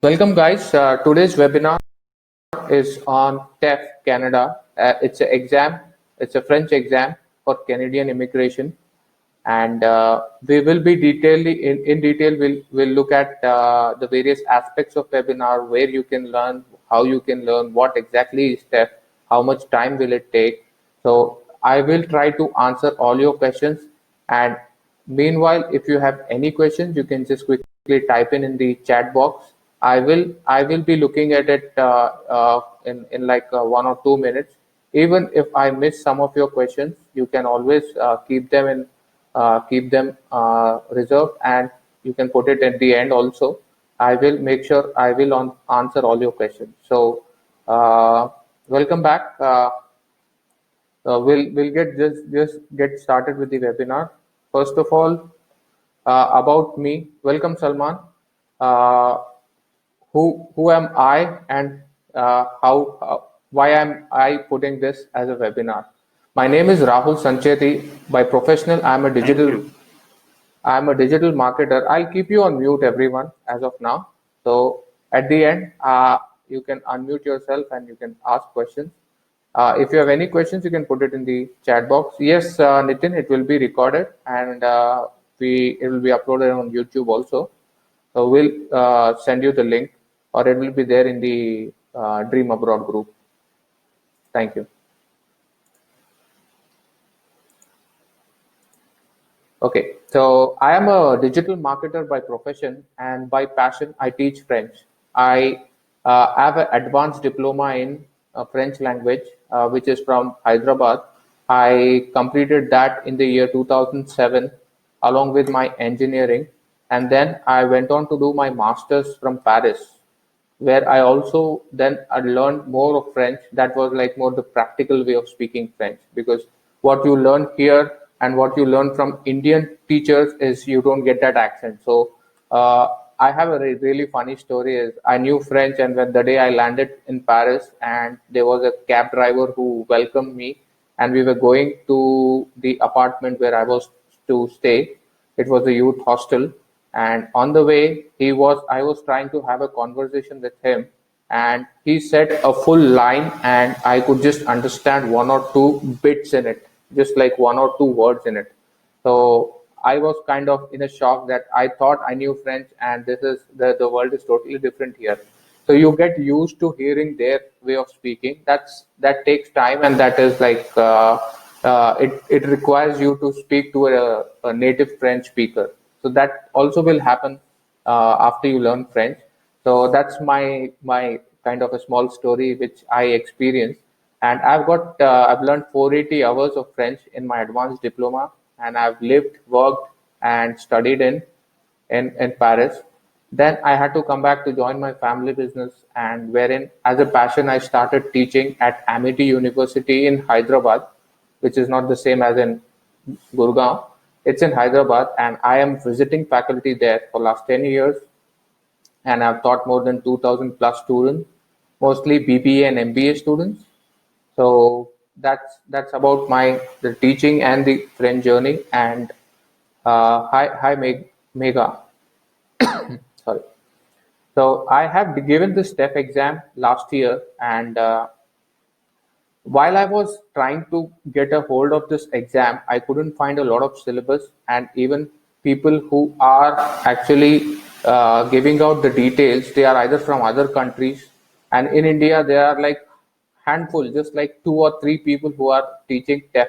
Welcome, guys. Today's webinar is on TEF Canada. It's an exam. It's a French exam for Canadian immigration, and we will be in detail. We'll look at the various aspects of webinar, where you can learn, how you can learn, what exactly is TEF, how much time will it take. So I will try to answer all your questions, and meanwhile, if you have any questions, you can just quickly type in the chat box. I will be looking at it in like 1 or 2 minutes. Even if I miss some of your questions, you can always keep them reserved, and you can put it at the end also. I will make sure I will answer all your questions. So welcome back. We'll just get started with the webinar. First of all, about me. Welcome, Salman. Uh, who am I, and why am I putting this as a webinar? My name is Rahul Sancheti. By professional, I'm a digital marketer. I'll keep you on mute, everyone, as of now. So at the end, you can unmute yourself and you can ask questions. If you have any questions, you can put it in the chat box. Yes, Nitin, it will be recorded, and it will be uploaded on YouTube also. So we'll send you the link, or it will be there in the Dream Abroad group. Thank you. Okay, so I am a digital marketer by profession, and by passion, I teach French. I have an advanced diploma in French language, which is from Hyderabad. I completed that in the year 2007, along with my engineering, and then I went on to do my master's from Paris, where I also then I learned more of French. That was like more the practical way of speaking French, because what you learn here and what you learn from Indian teachers is you don't get that accent. So I have a really funny story. Is I knew French, and when the day I landed in Paris, and there was a cab driver who welcomed me, and we were going to the apartment where I was to stay. It was a youth hostel, and on the way I was trying to have a conversation with him, and he said a full line, and I could just understand one or two bits in it, just like one or two words in it. So I was kind of in a shock that I thought I knew French, and this is the world is totally different here. So you get used to hearing their way of speaking. That takes time, and that is like it requires you to speak to a native French speaker. So that also will happen after you learn French. So that's my kind of a small story which I experienced, and I've learned 480 hours of French in my advanced diploma, and I've lived, worked, and studied in Paris. Then I had to come back to join my family business, and wherein, as a passion, I started teaching at Amity University in Hyderabad, which is not the same as in Gurgaon. It's in Hyderabad, and I am visiting faculty there for last 10 years, and I've taught more than 2,000 plus students, mostly BBA and MBA students. So that's about the teaching and the French journey. And hi, Mega. Sorry. So I have given the STEP exam last year, and while I was trying to get a hold of this exam, I couldn't find a lot of syllabus, and even people who are actually giving out the details, they are either from other countries, and in India there are like handful, just like 2 or 3 people who are teaching TEF,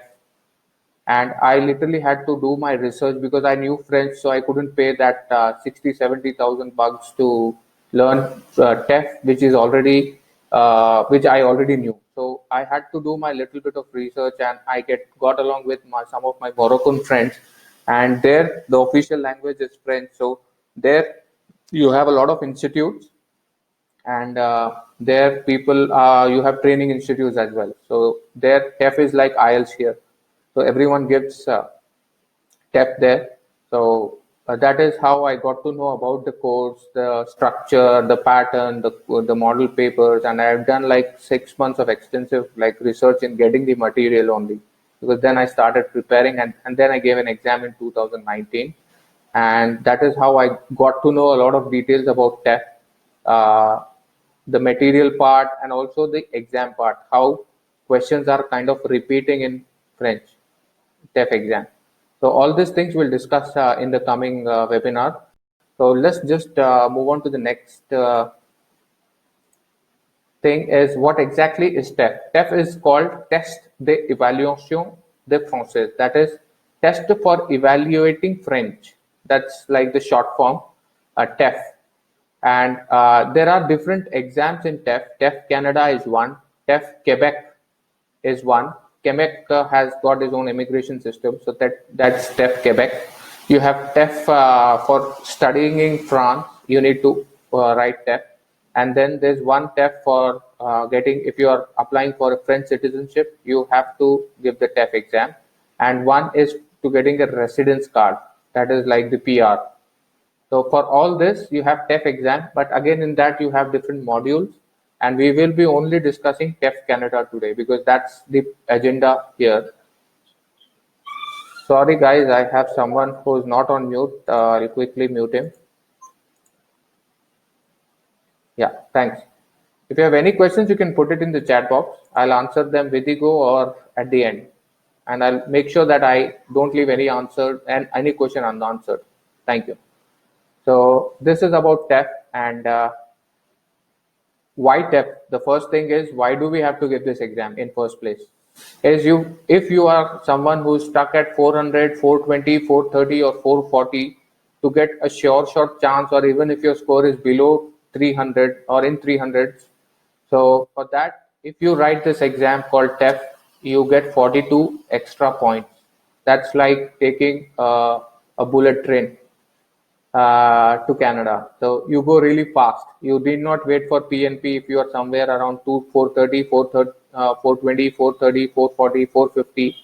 and I literally had to do my research because I knew French, so I couldn't pay that 60-70,000 bucks to learn TEF, which I already knew. So I had to do my little bit of research, and I got along with some of my Moroccan friends, and there the official language is French. So there you have a lot of institutes, and there people you have training institutes as well. So their TEF is like IELTS here. So everyone gives TEF there. So that is how I got to know about the course, the structure, the pattern, the model papers, and I've done like 6 months of extensive like research in getting the material only, because then I started preparing, and then I gave an exam in 2019, and that is how I got to know a lot of details about TEF. uh, the material part, and also the exam part, how questions are kind of repeating in French TEF exam. So all these things we'll discuss in the coming webinar. So let's just move on to the next thing is what exactly is TEF. TEF is called Test d'Évaluation de Français. That is test for evaluating French. That's like the short form, TEF. And there are different exams in TEF. TEF Canada is one. TEF Quebec is one. Quebec has got its own immigration system, so that's TEF Quebec. You have TEF for studying in France. You need to write TEF, and then there's one TEF for getting, if you are applying for a French citizenship, you have to give the TEF exam, and one is to getting a residence card. That is like the PR. So for all this, you have TEF exam, but again in that you have different modules, and we will be only discussing TEF Canada today because that's the agenda here. Sorry guys, I have someone who's not on mute. I'll quickly mute him. Yeah, thanks. If you have any questions, you can put it in the chat box. I'll answer them with the go or at the end. And I'll make sure that I don't leave any answer and any question unanswered. Thank you. So this is about TEF and why TEF. The first thing is, why do we have to give this exam in first place? Is if you are someone who's stuck at 400, 420, 430 or 440, to get a short chance, or even if your score is below 300 or in 300s, so for that, if you write this exam called TEF, you get 42 extra points. That's like taking a bullet train to Canada. So you go really fast. You did not wait for PNP if you are somewhere around 430, 420, 430, 440, 450.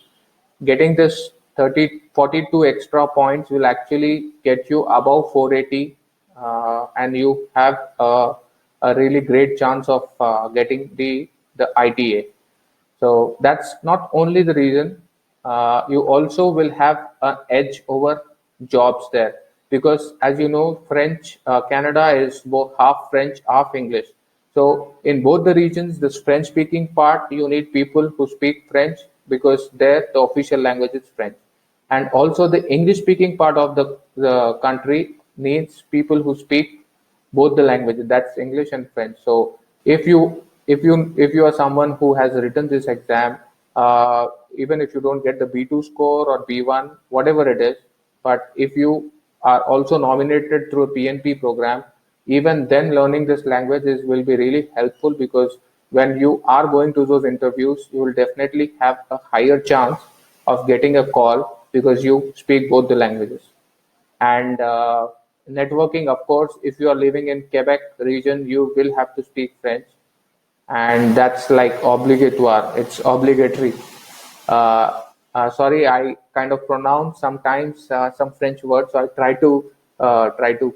Getting this 42 extra points will actually get you above 480, and you have a really great chance of getting the ITA. So that's not only the reason. You also will have an edge over jobs there because, as you know, French Canada is both half French, half English. So in both the regions, this French-speaking part, you need people who speak French because there the official language is French, and also the English-speaking part of the country needs people who speak both the languages, that's English and French. So if you are someone who has written this exam, even if you don't get the B2 score or B1, whatever it is, but if you are also nominated through a PNP program, even then learning this language will be really helpful, because when you are going to those interviews, you will definitely have a higher chance of getting a call because you speak both the languages. And networking, of course, if you are living in Quebec region, you will have to speak French, and that's like obligatoire. It's obligatory. Sorry, I kind of pronounce sometimes some French words, so I try to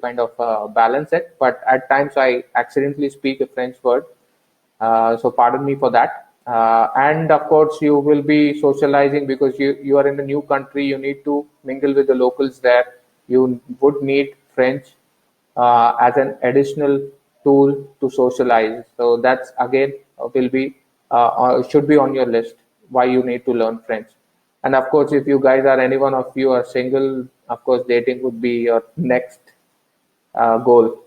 kind of balance it. But at times I accidentally speak a French word, so pardon me for that. And of course, you will be socializing because you are in a new country. You need to mingle with the locals there. You would need French as an additional tool to socialize. So that's again will be should be on your list why you need to learn French. And of course, if you guys are any one of you are single, of course, dating would be your next goal.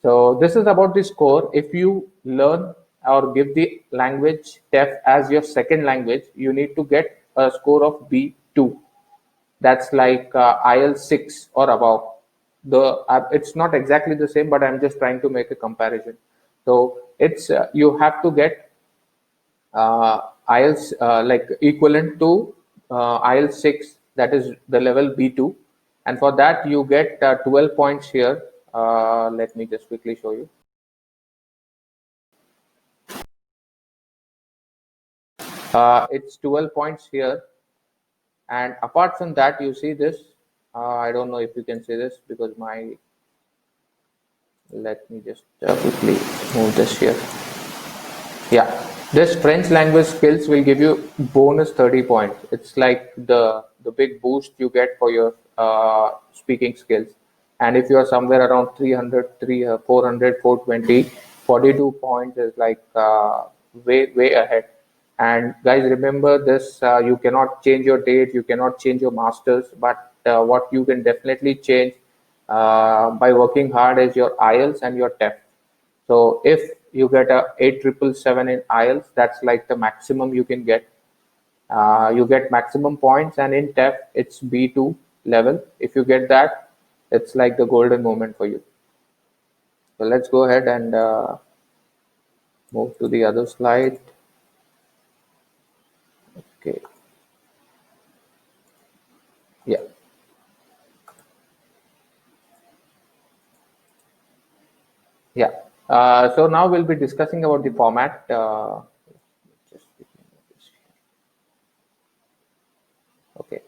So this is about the score. If you learn or give the language TEF as your second language, you need to get a score of B2. That's like IELTS 6 or above. It's not exactly the same, but I'm just trying to make a comparison. So it's you have to get IELTS like equivalent to IELTS 6, that is the level B2, and for that you get 12 points here. Let me just quickly show you. It's 12 points here, and apart from that, you see this. I don't know if you can see this because let me just quickly move this here. Yeah, this French language skills will give you bonus 30 points. It's like the big boost you get for your speaking skills. And if you are somewhere around 300, 400, 420, 42 points is like way ahead. And guys, remember this: you cannot change your date, you cannot change your masters, but what you can definitely change by working hard is your IELTS and your TEF. So if you get a 8777 in IELTS, that's like the maximum you can get. You get maximum points, and in TEF it's B2 level. If you get that, it's like the golden moment for you. So let's go ahead and move to the other slide. Okay. Yeah. Yeah. So now we'll be discussing about the format. Okay.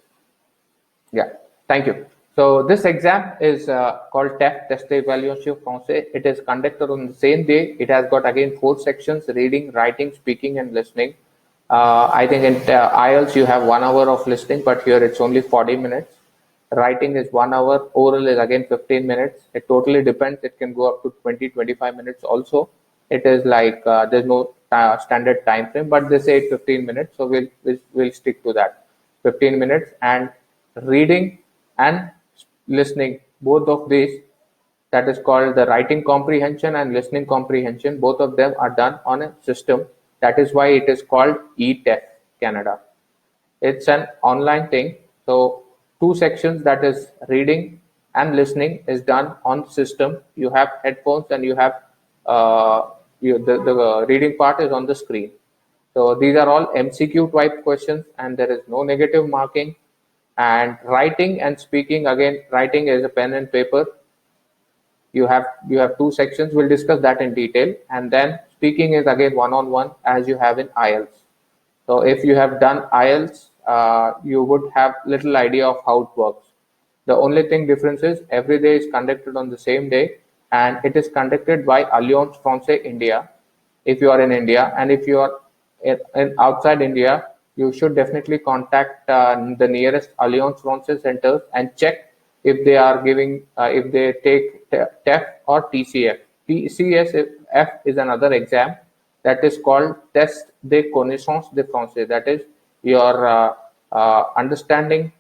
Yeah. Thank you. So this exam is called TEF, Test d'Évaluation Français. It is conducted on the same day. It has got again 4 sections: reading, writing, speaking, and listening. I think in IELTS you have 1 hour of listening, but here it's only 40 minutes. Writing is 1 hour. Oral is again 15 minutes. It totally depends. It can go up to 20, 25 minutes also. It is like there's no standard time frame, but they say 15 minutes. So we'll stick to that. 15 minutes. And reading and listening, both of these, that is called the writing comprehension and listening comprehension, both of them are done on a system. That is why it is called eTEF Canada. It's an online thing. So 2 sections, that is reading and listening, is done on system. You have headphones and you have the reading part is on the screen. So these are all MCQ type questions, and there is no negative marking. And writing and speaking, again, writing is a pen and paper. You have 2 sections. We'll discuss that in detail. And then speaking is again one-on-one, as you have in IELTS. So if you have done IELTS, you would have little idea of how it works. The only thing difference is every day is conducted on the same day, and it is conducted by Alliance Française India if you are in India. And if you are in outside India, you should definitely contact the nearest Alliance Française centers and check if they are giving, if they take TEF or TCF. TCSF is another exam that is called Test de Connaissance de Français. That is your understanding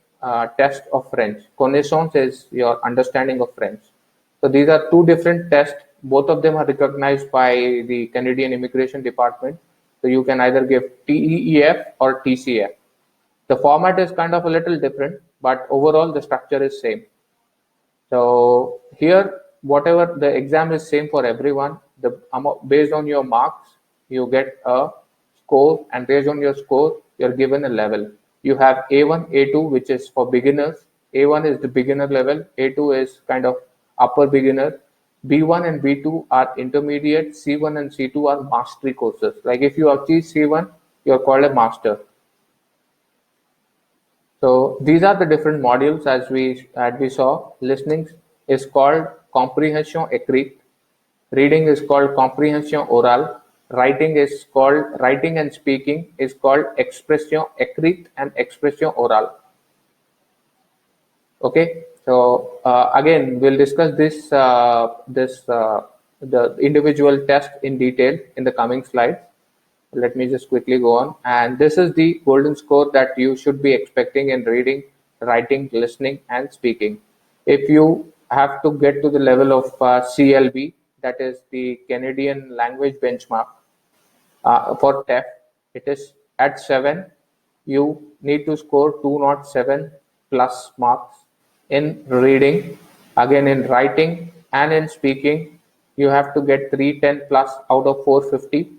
test of French. Connaissance is your understanding of French. So these are 2 different tests. Both of them are recognized by the Canadian Immigration Department. So you can either give TEEF or TCF. The format is kind of a little different, but overall the structure is same. So here, whatever the exam is same for everyone. The based on your marks, you get a score, and based on your score, you're given a level. You have A1, A2, which is for beginners. A1 is the beginner level. A2 is kind of upper beginner. B1 and B2 are intermediate. C1 and C2 are mastery courses. Like if you achieve C1, you're called a master. So these are the different modules as we saw. Listening is called comprehension écrite. Reading is called comprehension orale. Writing and speaking is called expression écrite and expression orale. Okay. So again, we'll discuss the individual test in detail in the coming slides. Let me just quickly go on. And this is the golden score that you should be expecting in reading, writing, listening, and speaking. If you have to get to the level of CLB, that is the Canadian Language Benchmark, for TEF, it is at 7. You need to score 207 plus marks in reading. Again, in writing and in speaking, you have to get 310 plus out of 450.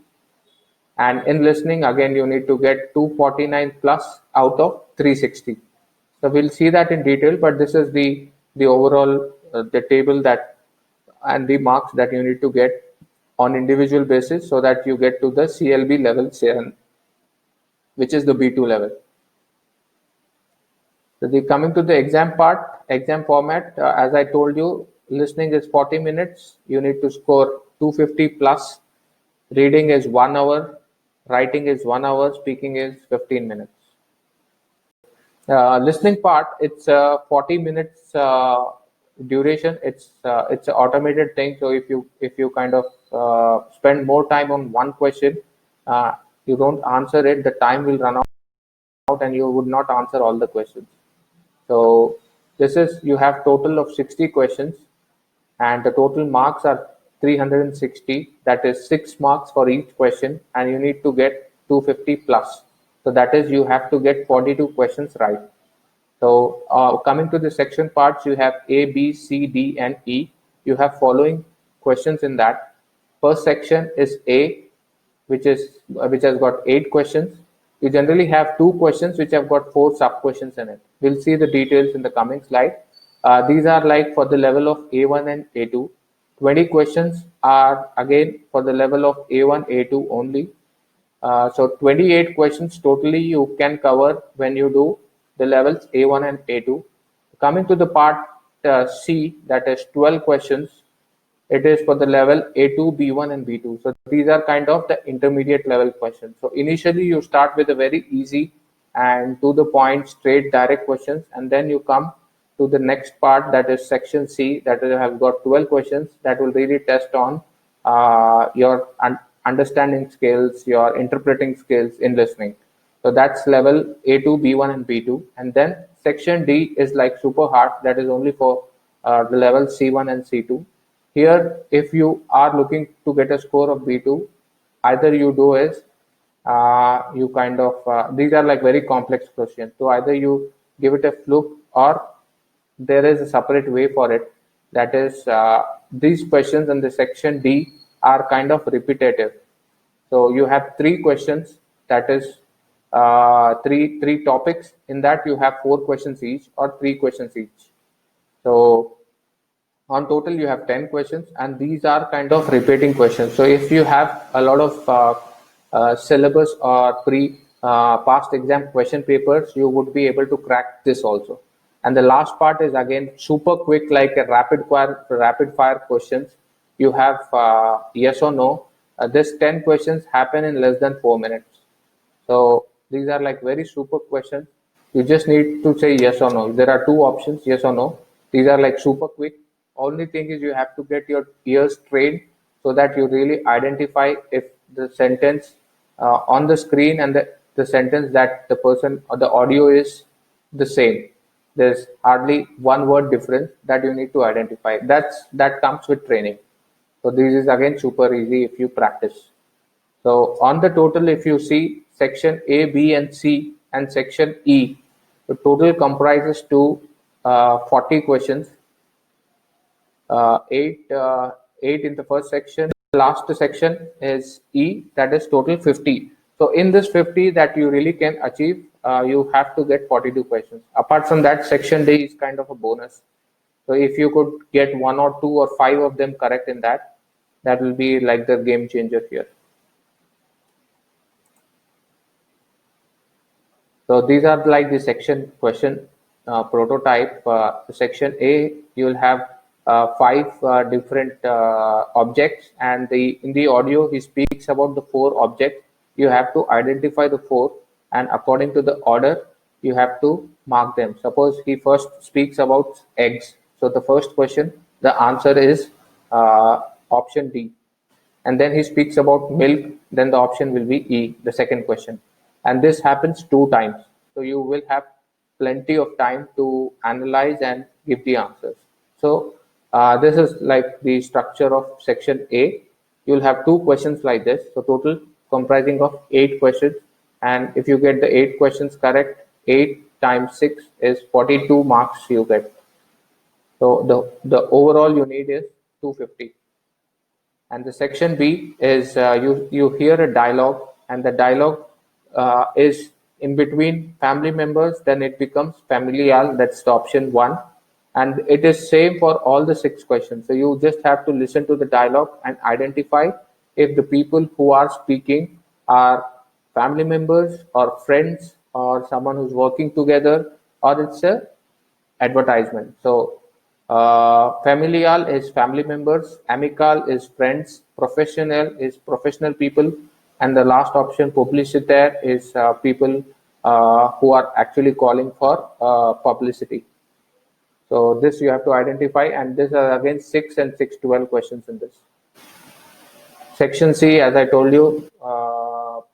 And in listening, again, you need to get 249 plus out of 360. So we'll see that in detail, but this is the overall the table that and the marks that you need to get on individual basis so that you get to the CLB level 7, which is the B2 level. So coming to the exam part, exam format, as I told you, listening is 40 minutes. You need to score 250 plus. Reading is 1 hour. Writing is 1 hour. Speaking is 15 minutes. Listening part, it's 40 minutes duration, it's an automated thing. So if you kind of spend more time on one question, uh, you don't answer it, the time will run out and you would not answer all the questions. So this is, you have total of 60 questions and the total marks are 360. That is 6 marks for each question and you need to get 250 plus. So that is, you have to get 42 questions right. So coming to the section parts, you have A, B, C, D, and E. You have following questions in that. First section is A, which has got 8 questions. You generally have 2 questions which have got 4 sub-questions in it. We'll see the details in the coming slide. These are like for the level of A1 and A2. 20 questions are again for the level of A1, A2 only. So 28 questions totally you can cover when you do the levels A1 and A2. Coming to the part C, that is 12 questions. It is for the level A2, B1 and B2. So these are kind of the intermediate level questions. So initially you start with a very easy and to the point, straight, direct questions, and then you come to the next part, that is section C, that has got 12 questions that will really test on your understanding skills, your interpreting skills in listening. So that's level A2, B1 and B2. And then section D is like super hard, that is only for the level C1 and C2. Here, if you are looking to get a score of B2, either you do is you kind of these are like very complex questions. So either you give it a fluke or there is a separate way for it. That is, these questions in the section D are kind of repetitive. So you have 3 questions. That is three topics. In that you have 4 questions each or 3 questions each. So on total you have 10 questions and these are kind of repeating questions. So if you have a lot of syllabus or past exam question papers, you would be able to crack this also. And the last part is again super quick, like a rapid fire questions. You have yes or no. This 10 questions happen in less than 4 minutes. So these are like very super questions. You just need to say yes or no. There are 2 options, yes or no. These are like super quick. Only thing is you have to get your ears trained so that you really identify if the sentence on the screen and the sentence that the person or the audio is the same. There's hardly one word difference that you need to identify. That comes with training. So this is again super easy if you practice. So on the total, if you see section A, B, and C, and section E, the total comprises to 40 questions. 8 in the first section. The last section is E, that is total 50. So in this 50 that you really can achieve, you have to get 42 questions. Apart from that, section D is kind of a bonus. So if you could get 1 or 2 or 5 of them correct in that, that will be like the game changer here. So these are like the section question prototype. Section A, you will have 5 different objects, and in the audio he speaks about the 4 objects. You have to identify the 4, and according to the order, you have to mark them. Suppose he first speaks about eggs. So the first question, the answer is option D. And then he speaks about milk, then the option will be E, the second question. And this happens 2 times. So you will have plenty of time to analyze and give the answers. So this is like the structure of section A. You'll have 2 questions like this. So total comprising of 8 questions. And if you get the 8 questions correct, 8 times 6 is 42 marks you get. So the overall you need is 250. And the section B is you hear a dialogue, and the dialogue is in between family members. Then it becomes familial. That's the option 1, and it is same for all the 6 questions. So you just have to listen to the dialogue and identify if the people who are speaking are family members or friends or someone who's working together, or it's a advertisement. So familial is family members, amical is friends, professional is professional people, and the last option publicitaire is people who are actually calling for publicity. So this you have to identify, and this are again 6 and 612 questions in this. Section C, as I told you,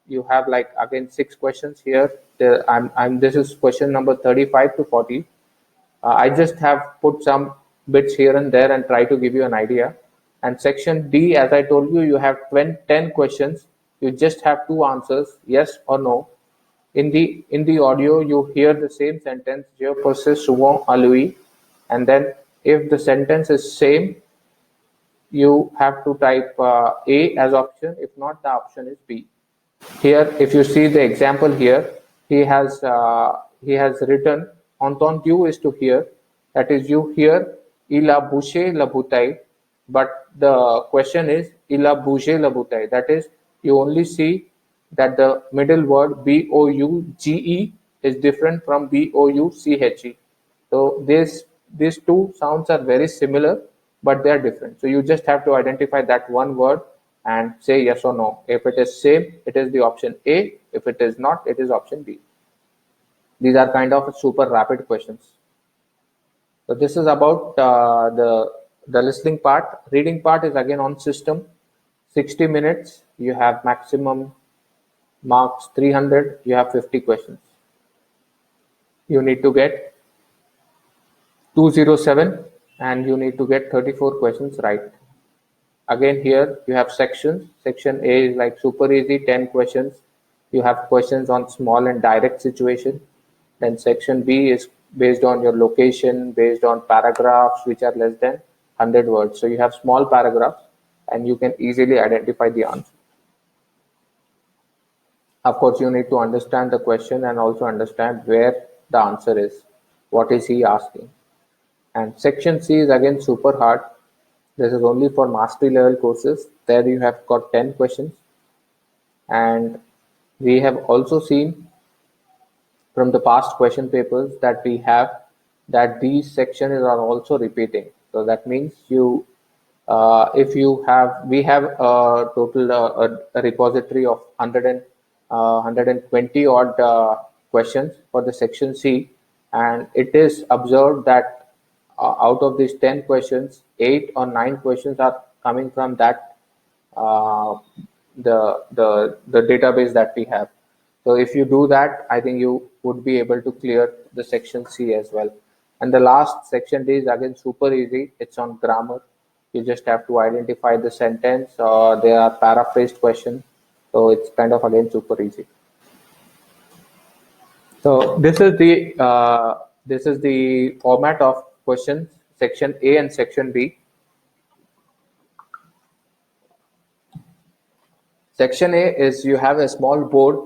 you have like again 6 questions here. This is question number 35 to 40. I just have put some bits here and there and try to give you an idea. And section D, as I told you, you have 10 questions. You just have 2 answers, yes or no. In the audio, you hear the same sentence, "Je possède souvent à lui," and then if the sentence is same, you have to type A as option. If not, the option is B. Here, if you see the example here, he has written entendu is to hear. That is, you hear il a bougé la bouteille, but the question is il a bougé la bouteille. That is, you only see that the middle word bouge is different from bouche. So these two sounds are very similar, but they are different. So you just have to identify that one word and say yes or no. If it is same, it is the option A. If it is not, it is option B. These are kind of super rapid questions. So this is about the listening part. Reading part is again on system. 60 minutes. You have maximum marks 300. You have 50 questions. You need to get 207 and you need to get 34 questions right. Again, here you have sections. Section A is like super easy, 10 questions. You have questions on small and direct situation. Then section B is based on your location, based on paragraphs which are less than 100 words. So you have small paragraphs and you can easily identify the answer. Of course, you need to understand the question and also understand where the answer is. What is he asking? And section C is again super hard. This is only for mastery level courses. There you have got 10 questions. And we have also seen from the past question papers that we have that these sections are also repeating. So that means we have a total a repository of 120 odd questions for the section C, and it is observed that out of these 10 questions, 8 or 9 questions are coming from that the database that we have. So if you do that, I think you would be able to clear the section C as well. And the last section D is again super easy. It's on grammar. You just have to identify the sentence, or they are paraphrased questions. So it's kind of again super easy. So this is the format of questions, section A and section B. Section A is you have a small board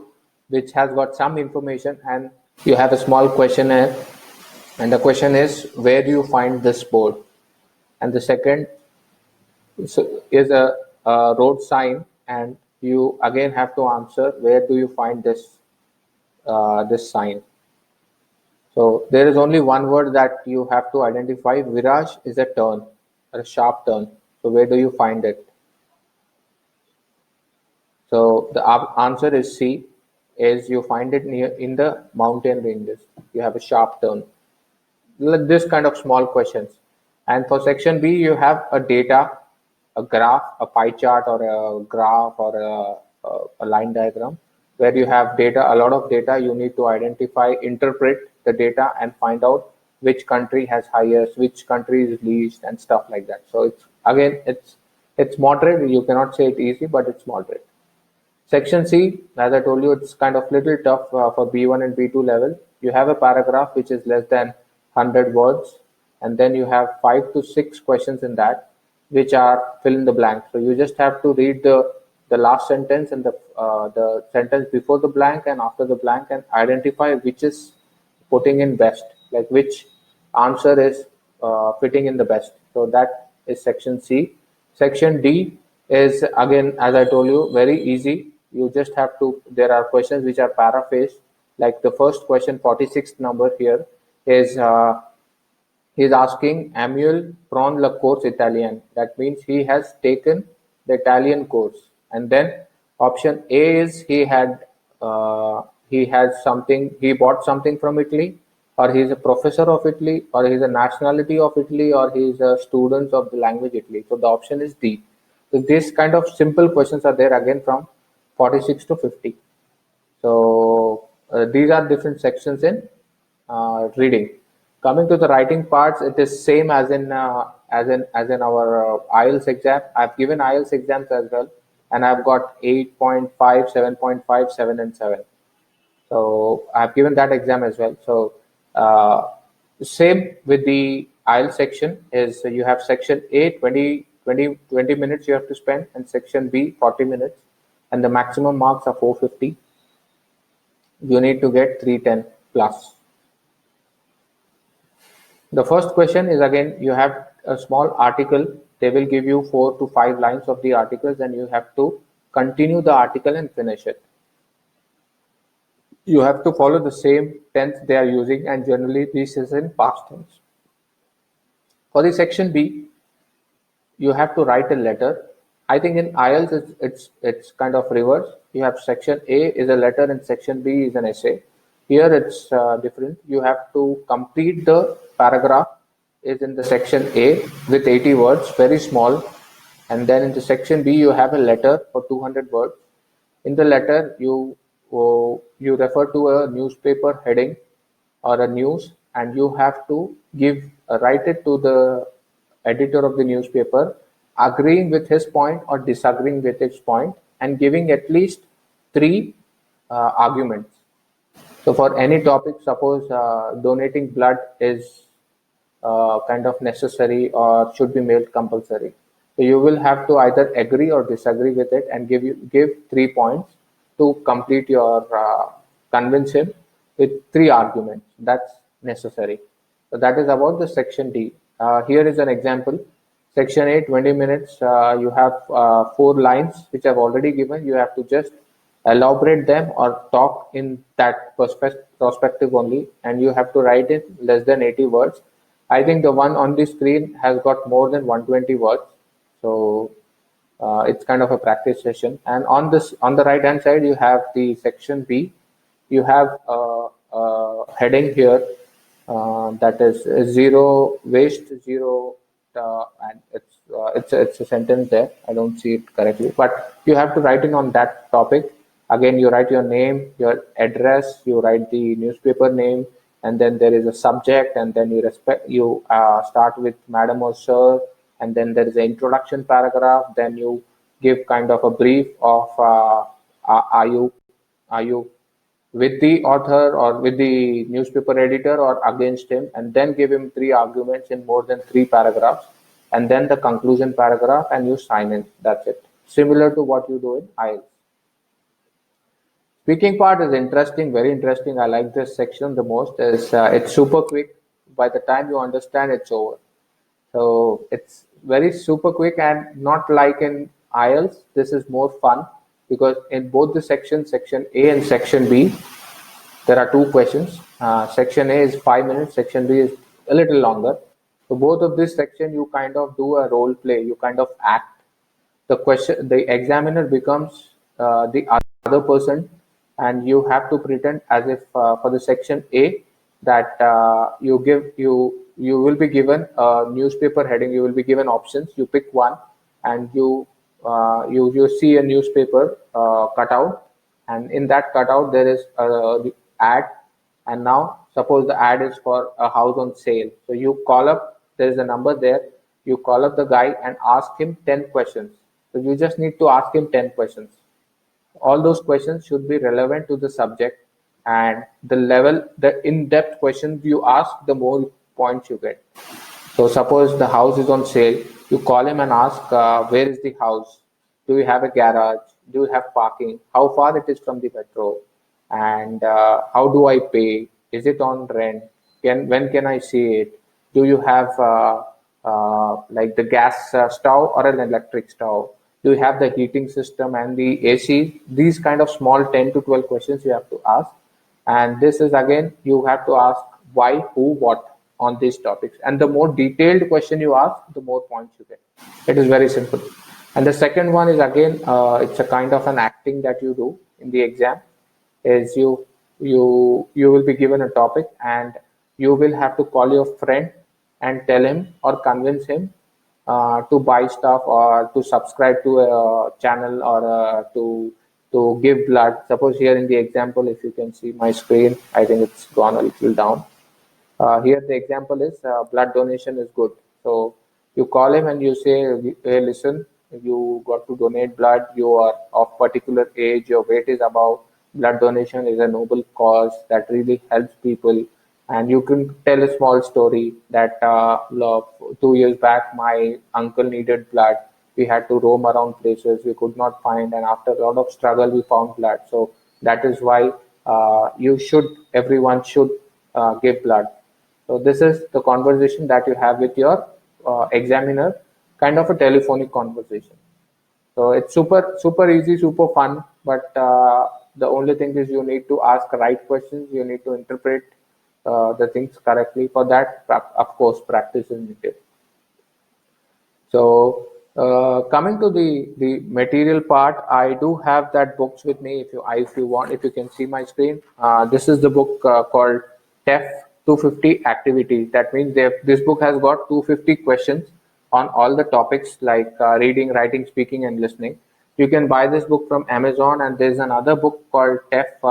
which has got some information and you have a small questionnaire, and the question is, where do you find this board? And the second is a road sign, and you again have to answer, where do you find this sign? So there is only one word that you have to identify. Viraj is a turn, a sharp turn. So where do you find it? So the answer is C, is you find it near in the mountain ranges. You have a sharp turn. This kind of small questions. And for section B, you have a data, a graph, a pie chart, or a graph, or a line diagram, where you have data, a lot of data. You need to identify, interpret the data, and find out which country has highest, which country is least, and stuff like that. So it's moderate. You cannot say it easy, but it's moderate. Section C, as I told you, it's kind of little tough for B1 and B2 level. You have a paragraph which is less than 100 words, and then you have 5 to 6 questions in that, which are fill in the blank. So you just have to read the last sentence and the sentence before the blank and after the blank, and identify which is putting in best, like which answer is fitting in the best. So that is section C. Section D is again, as I told you, very easy. You just have to, there are questions which are paraphrased, like the first question, 46th number here, is he's asking, Amiel pron la course Italian. That means he has taken the Italian course. And then option A is he bought something from Italy. or he is a professor of Italy, or he is a nationality of Italy, or he is a student of the language Italy. So the option is D. So these kind of simple questions are there again from 46 to 50. So these are different sections in reading. Coming to the writing parts, it is same as in as in our IELTS exam. I've given IELTS exams as well, and I've got 8.5, 7.5, 7, and 7. So I've given that exam as well. So uh, same with the IELTS section is you have section A 20 minutes you have to spend, and section B 40 minutes, and the maximum marks are 450. You need to get 310 plus. The first question is again, you have a small article. They will give you 4 to 5 lines of the articles, and you have to continue the article and finish it. You have to follow the same tense they are using, and generally this is in past tense. For the section B, you have to write a letter. I think in IELTS it's kind of reverse. You have section A is a letter and section B is an essay. Here it's different. You have to complete the paragraph is in the section A with 80 words, very small, and then in the section B you have a letter for 200 words. In the letter you refer to a newspaper heading or a news, and you have to give write it to the editor of the newspaper, agreeing with his point or disagreeing with his point, and giving at least three arguments. So for any topic, suppose donating blood is kind of necessary or should be made compulsory. So you will have to either agree or disagree with it and give 3 points to complete your convince him with three arguments. That's necessary. So that is about the section D. Here is an example. Section A, 20 minutes. You have 4 lines which I've already given. You have to just elaborate them or talk in that perspective only, and you have to write in less than 80 words. I think the one on the screen has got more than 120 words, so it's kind of a practice session. And on the right hand side, you have the section B. You have a heading here that is zero waste, zero, and it's a sentence there. I don't see it correctly, but you have to write in on that topic. Again, you write your name, your address, you write the newspaper name, and then there is a subject, and then you start with madam or sir, and then there is an introduction paragraph. Then you give kind of a brief of are you with the author or with the newspaper editor or against him, and then give him three arguments in more than 3 paragraphs, and then the conclusion paragraph, and you sign in. That's it. Similar to what you do in IELTS. Speaking part is interesting, very interesting. I like this section the most. Is it's super quick. By the time you understand, it's over. So it's very super quick, and not like in IELTS. This is more fun because in both the sections, section A and section B, there are 2 questions. Section A is 5 minutes. Section B is a little longer. So both of this section, you kind of do a role play. You kind of act. The examiner becomes the other person, and you have to pretend as if for the section A that you will be given a newspaper heading. You will be given options. You pick one, and you see a newspaper cutout, and in that cutout there is the ad. And now suppose the ad is for a house on sale. So you call up. There is a number there. You call up the guy and ask him 10 questions. So you just need to ask him 10 questions. All those questions should be relevant to the subject, and the in-depth questions you ask, the more points you get. So suppose the house is on sale, you call him and ask, where is the house? Do you have a garage? Do you have parking? How far it is from the metro? And how do I pay? Is it on rent? When can I see it? Do you have like the gas stove or an electric stove? Do you have the heating system and the AC? These kind of small 10 to 12 questions you have to ask. And this is again, you have to ask why, who, what on these topics. And the more detailed question you ask, the more points you get. It is very simple. And the second one is again, it's a kind of an acting that you do in the exam. Is you will be given a topic, and you will have to call your friend and tell him or convince him to buy stuff or to subscribe to a channel or to give blood. Suppose here in the example, if you can see my screen, I think it's gone a little down. Here the example is blood donation is good. So you call him and you say, hey, listen, you got to donate blood. You are of particular age. Your weight is above. Blood donation is a noble cause that really helps people. And you can tell a small story that 2 years back, my uncle needed blood. We had to roam around places we could not find, and after a lot of struggle, we found blood. So that is why everyone should give blood. So this is the conversation that you have with your examiner, kind of a telephonic conversation. So it's super easy, super fun, but the only thing is you need to ask right questions. You need to interpret the things correctly. For that, of course, practice is needed. So coming to the material part, I do have that books with me. If you want, if you can see my screen, this is the book called TEF 250 Activities. That means this book has got 250 questions on all the topics like reading, writing, speaking, and listening. You can buy this book from Amazon, and there's another book called TEF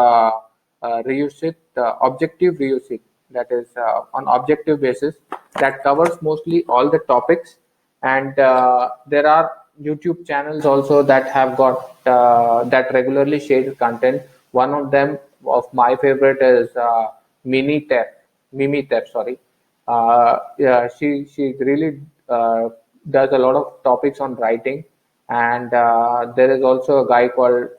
Reusit, Objective Reusit, that is on objective basis, that covers mostly all the topics. And there are YouTube channels also that have got that regularly share content. One of them of my favorite is Mimi Tef, sorry. Yeah, she really does a lot of topics on writing, and there is also a guy called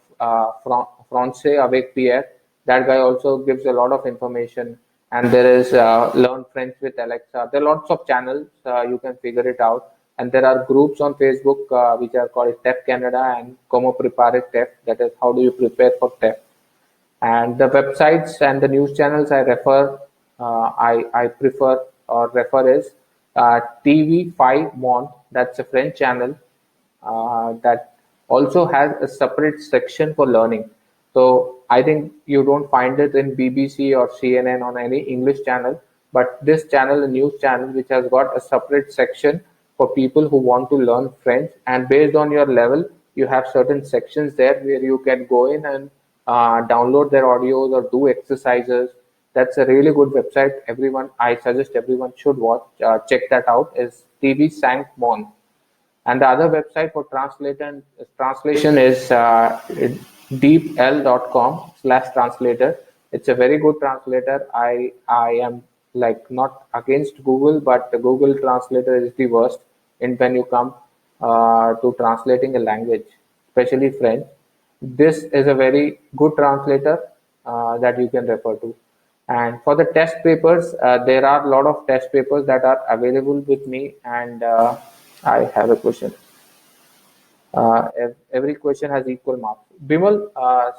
Francais avec Pierre. That guy also gives a lot of information. And there is Learn French with Alexa. There are lots of channels. You can figure it out. And there are groups on Facebook which are called TEF Canada and Como Prepare TEF. That is, how do you prepare for TEF? And the websites and the news channels I prefer or refer is TV5 Monde. That's a French channel that also has a separate section for learning. So I think you don't find it in BBC or CNN on any English channel, but this channel, a news channel, which has got a separate section for people who want to learn French, and based on your level, you have certain sections there where you can go in and download their audios or do exercises. That's a really good website. I suggest everyone should check that out. Is TV5 Monde. And the other website for translation is deepl.com/translator. It's a very good translator. I am like not against Google, but the Google translator is the worst in when you come to translating a language, especially French. This is a very good translator that you can refer to. And for the test papers, there are a lot of test papers that are available with me, and I have a question. Every question has equal marks. Bimal,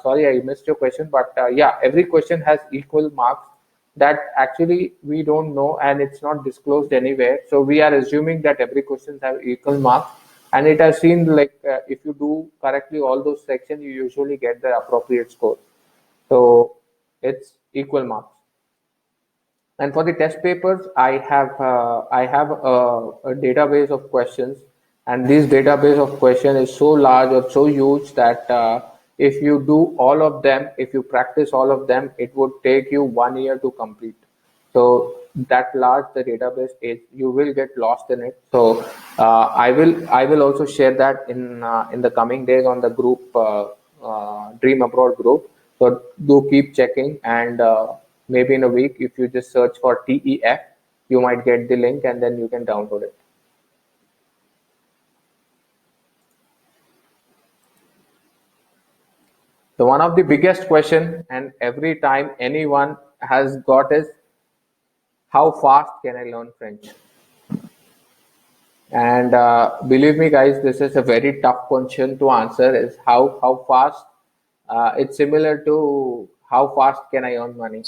sorry, I missed your question, but yeah, every question has equal marks. That actually we don't know, and it's not disclosed anywhere. So we are assuming that every question have equal marks, and it has seen like if you do correctly all those sections, you usually get the appropriate score. So it's equal marks. And for the test papers, I have a database of questions, and this database of questions is so large or so huge that if you do all of them, if you practice all of them, it would take you 1 year to complete. So that large the database is, you will get lost in it. So I will also share that in the coming days on the group Dream Abroad group. So do keep checking, and maybe in a week, if you just search for TEF, you might get the link and then you can download it. So one of the biggest question, and every time anyone has got, is how fast can I learn French? And believe me, guys, this is a very tough question to answer. Is how fast? It's similar to how fast can I earn money?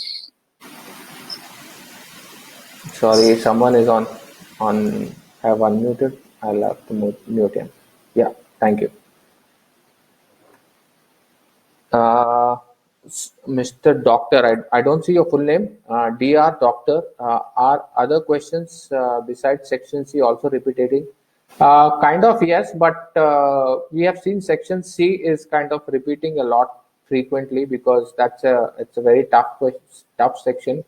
Sorry, someone is have unmuted. I'll have to mute him. Yeah, thank you. Uh, Mr. Doctor, I don't see your full name. Dr. Doctor, are other questions besides section C also repeating? Kind of, yes, but we have seen section C is kind of repeating a lot frequently because it's a very tough section,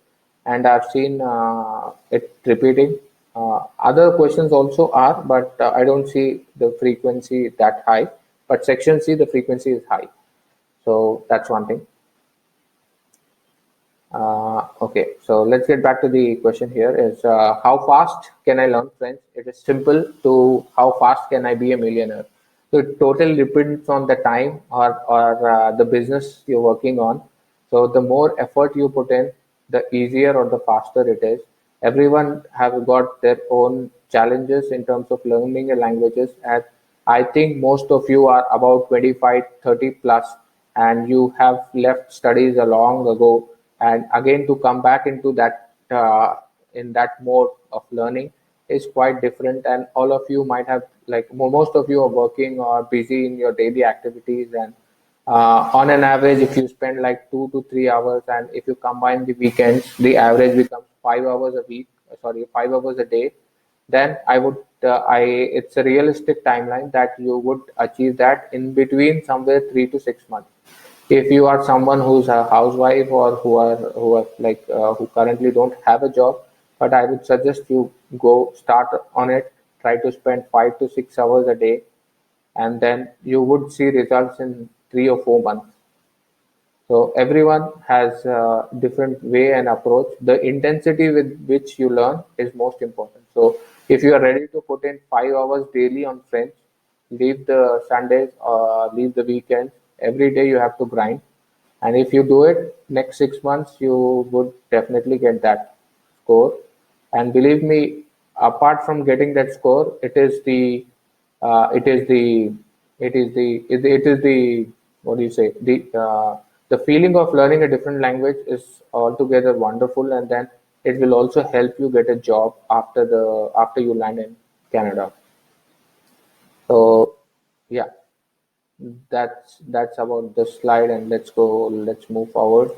and I've seen it repeating. Other questions also are, but I don't see the frequency that high. But section C, the frequency is high, so that's one thing. Okay, so let's get back to the question here is how fast can I learn French? It is simple to how fast can I be a millionaire? So it totally depends on the time or the business you're working on. So the more effort you put in, the easier or the faster it is. Everyone have got their own challenges in terms of learning a languages. And I think most of you are about 25, 30 plus, and you have left studies a long ago, and again to come back into that in that mode of learning is quite different. And all of you might have, like most of you are working or busy in your daily activities, and on an average if you spend like 2 to 3 hours, and if you combine the weekends, the average becomes 5 hours a week, sorry, 5 hours a day. Then I would I it's a realistic timeline that you would achieve that in between somewhere 3 to 6 months. If you are someone who's a housewife or who are like who currently don't have a job, but I would suggest you go start on it. Try to spend 5 to 6 hours a day, and then you would see results in 3 or 4 months. So everyone has a different way and approach. The intensity with which you learn is most important. So if you are ready to put in 5 hours daily on French, leave the Sundays or leave the weekends. Every day you have to grind. And if you do it next 6 months, you would definitely get that score. And believe me, apart from getting that score, it is the it is the what do you say the feeling of learning a different language is altogether wonderful, and then it will also help you get a job after you land in Canada. So yeah, that's about the slide, and let's move forward.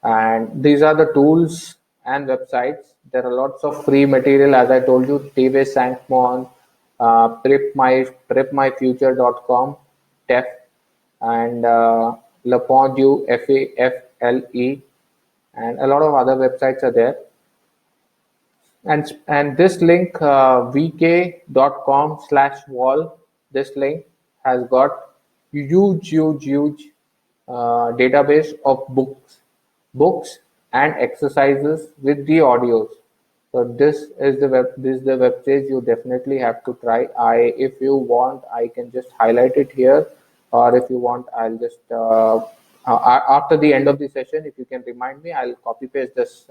And these are the tools and websites. There are lots of free material, as I told you. TV Sankmon, prepmyfuture.com, TEF, and Lepondu, FAFLE, and a lot of other websites are there. And this link, vk.com/wall, this link has got huge database of books and exercises with the audios. So this is the web page you definitely have to try. If you want, I can just highlight it here, or if you want, I'll just after the end of the session, if you can remind me, I'll copy paste this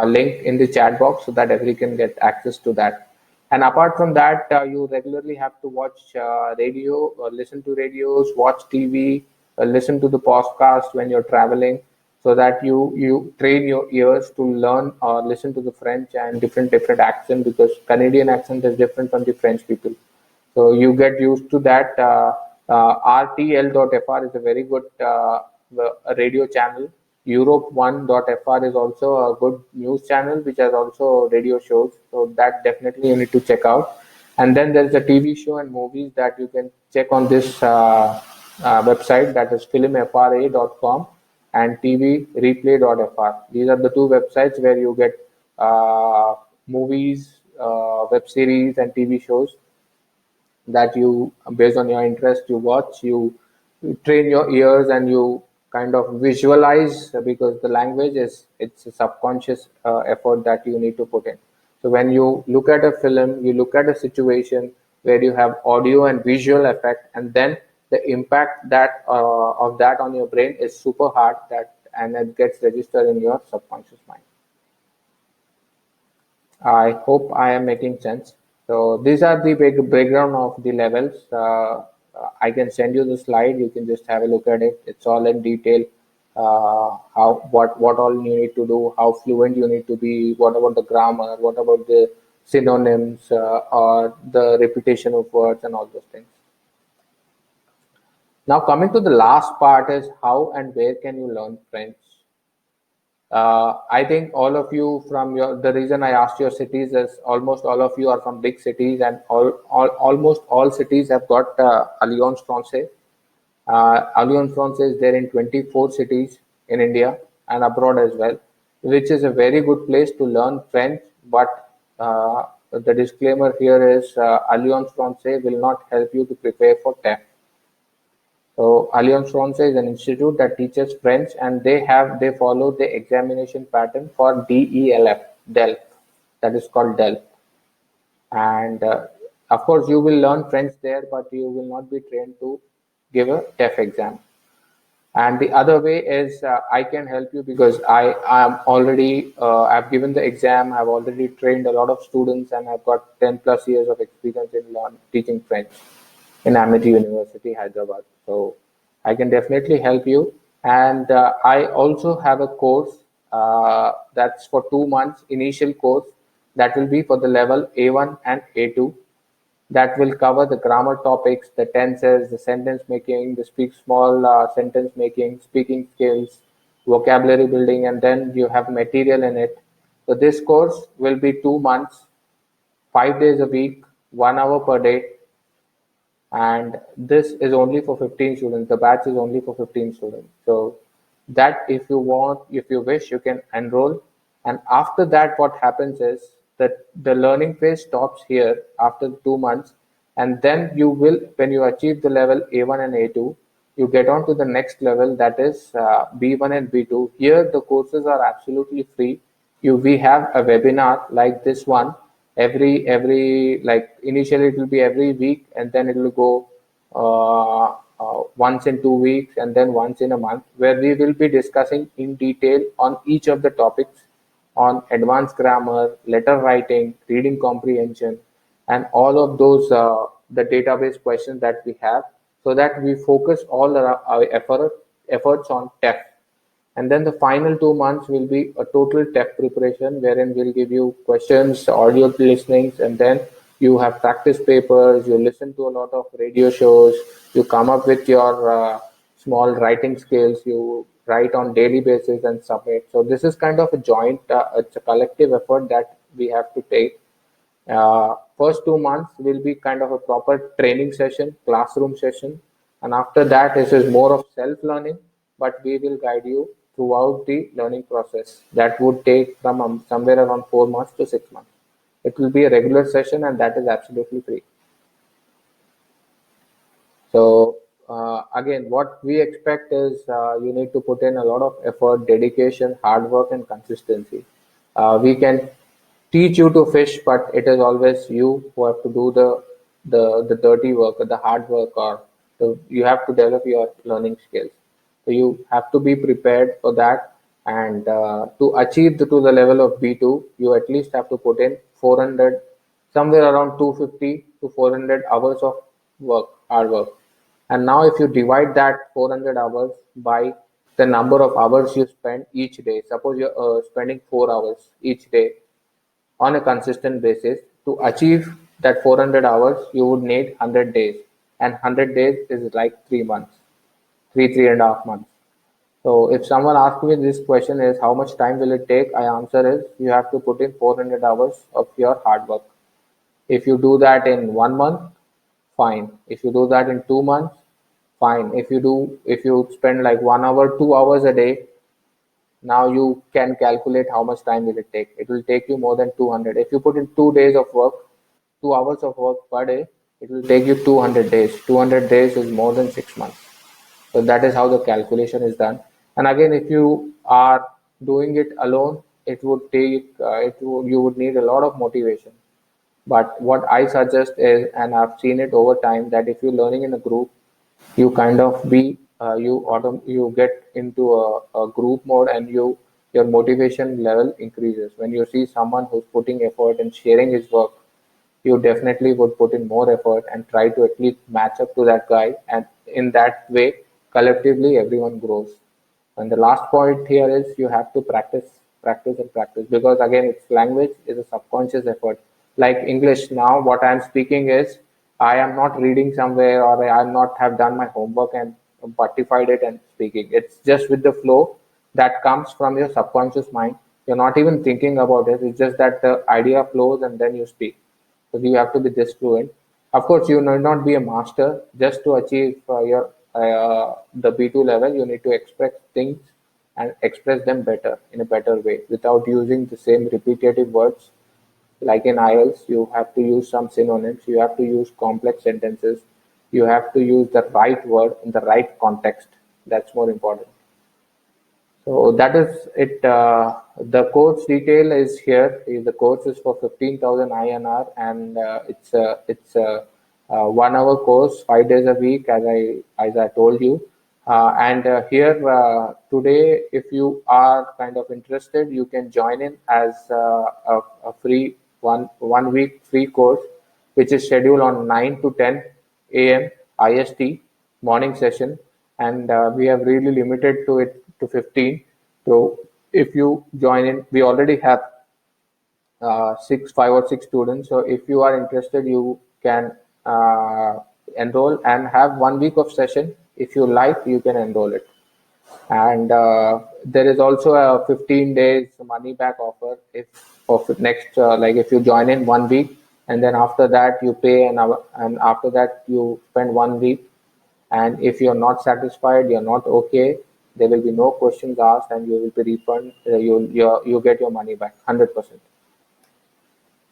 link in the chat box so that everyone can get access to that. And apart from that, you regularly have to watch radio, listen to radios, watch TV, listen to the podcast when you're traveling, so that you train your ears to learn or listen to the French and different accent, because Canadian accent is different from the French people. So you get used to that. RTL.fr is a very good radio channel. Europe1.fr is also a good news channel which has also radio shows. So that definitely you need to check out. And then there's a TV show and movies that you can check on this website, that is filmfra.com and tvreplay.fr. These are the two websites where you get movies, web series, and TV shows that you, based on your interest, you watch, you train your ears, and you kind of visualize, because the language is, it's a subconscious effort that you need to put in. So when you look at a film, you look at a situation where you have audio and visual effect, and then the impact that of that on your brain is super hard, that and it gets registered in your subconscious mind. I hope I am making sense. So these are the big breakdown of the levels. I can send you the slide. You can just have a look at it. It's all in detail. How what all you need to do, how fluent you need to be, what about the grammar, what about the synonyms, or the repetition of words, and all those things. Now, coming to the last part is how and where can you learn French? I think all of you from the reason I asked your cities is almost all of you are from big cities, and almost all cities have got Alliance Francaise. Alliance Francaise is there in 24 cities in India and abroad as well, which is a very good place to learn French. But the disclaimer here is Alliance Francaise will not help you to prepare for TEF. So Alliance Francaise is an institute that teaches French, and they follow the examination pattern for DELF, DELF, that is called DELF. And of course, you will learn French there, but you will not be trained to give a TEF exam. And the other way is I can help you because I've given the exam, I've already trained a lot of students, and I've got 10 plus years of experience in teaching French in Amity University, Hyderabad. So I can definitely help you. And I also have a course that's for 2 months, initial course that will be for the level A1 and A2, that will cover the grammar topics, the tenses, the sentence making, the speak small sentence making, speaking skills, vocabulary building, and then you have material in it. So this course will be 2 months, 5 days a week, 1 hour per day, and this is only for 15 students. The batch is only for 15 students. So that if you wish, you can enroll. And after that, what happens is that the learning phase stops here after 2 months. And then you will, when you achieve the level A1 and A2, you get on to the next level, that is B1 and B2. Here, the courses are absolutely free. We have a webinar like this one every like initially it will be every week, and then it will go once in 2 weeks, and then once in a month, where we will be discussing in detail on each of the topics on advanced grammar, letter writing, reading comprehension, and all of those the database questions that we have, so that we focus all our efforts on TEF. And then the final 2 months will be a total TEF preparation, wherein we'll give you questions, audio listenings, and then you have practice papers, you listen to a lot of radio shows, you come up with your small writing skills, you write on daily basis and submit. So this is kind of a joint, it's a collective effort that we have to take. First 2 months will be kind of a proper training session, classroom session, and after that, this is more of self-learning, but we will guide you throughout the learning process. That would take from somewhere around 4 months to 6 months. It will be a regular session, and that is absolutely free. So again, what we expect is you need to put in a lot of effort, dedication, hard work, and consistency. We can teach you to fish, but it is always you who have to do the dirty work or the hard work, or you have to develop your learning skills. So you have to be prepared for that, and to achieve to the level of B2, you at least have to put in 400, somewhere around 250 to 400 hours of work, hard work. And now if you divide that 400 hours by the number of hours you spend each day, suppose you're spending 4 hours each day on a consistent basis, to achieve that 400 hours, you would need 100 days. And 100 days is like 3 months, three and a half months. So if someone asks me this question is how much time will it take? I answer is you have to put in 400 hours of your hard work. If you do that in 1 month, fine. If you do that in 2 months, fine. If you spend like 1 hour, 2 hours a day, now you can calculate how much time will it take. It will take you more than 200. If you put in 2 days of work, 2 hours of work per day, it will take you 200 days. 200 days is more than 6 months. So that is how the calculation is done. And again, if you are doing it alone, it would take you would need a lot of motivation. But what I suggest is, and I've seen it over time, that if you're learning in a group, you kind of be you get into a group mode, and your motivation level increases. When you see someone who's putting effort and sharing his work, you definitely would put in more effort and try to at least match up to that guy. And in that way, collectively, everyone grows. And the last point here is you have to practice, practice, and practice, because again, it's language is a subconscious effort. Like English now, what I'm speaking is I am not reading somewhere or I am not have done my homework and buttified it and speaking. It's just with the flow that comes from your subconscious mind. You're not even thinking about it. It's just that the idea flows and then you speak. So you have to be this fluent. Of course, you need not be a master. Just to achieve your the B2 level, you need to express things and express them better in a better way without using the same repetitive words. Like in IELTS, you have to use some synonyms, you have to use complex sentences, you have to use the right word in the right context. That's more important. So that is it. The course detail is here. The course is for 15,000 INR, and it's a 1 hour course, 5 days a week, as I told you. And here today, if you are kind of interested, you can join in as a free one week free course, which is scheduled on 9 to 10 a.m. IST morning session, and we have really limited to it to 15. So if you join in, we already have 5 or 6 students. So if you are interested, you can enroll and have 1 week of session. If you like, you can enroll it. And there is also a 15 days money back offer if of next like if you join in 1 week and then after that you pay an hour, and after that you spend 1 week, and if you're not satisfied, you're not okay, there will be no questions asked and you will be refunded. You get your money back 100%.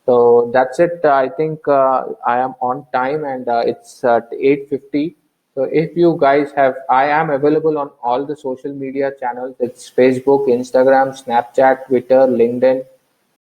So that's it. I think I am on time, and it's at 8:50. So if you guys have, I am available on all the social media channels. It's Facebook, Instagram, Snapchat, Twitter, LinkedIn.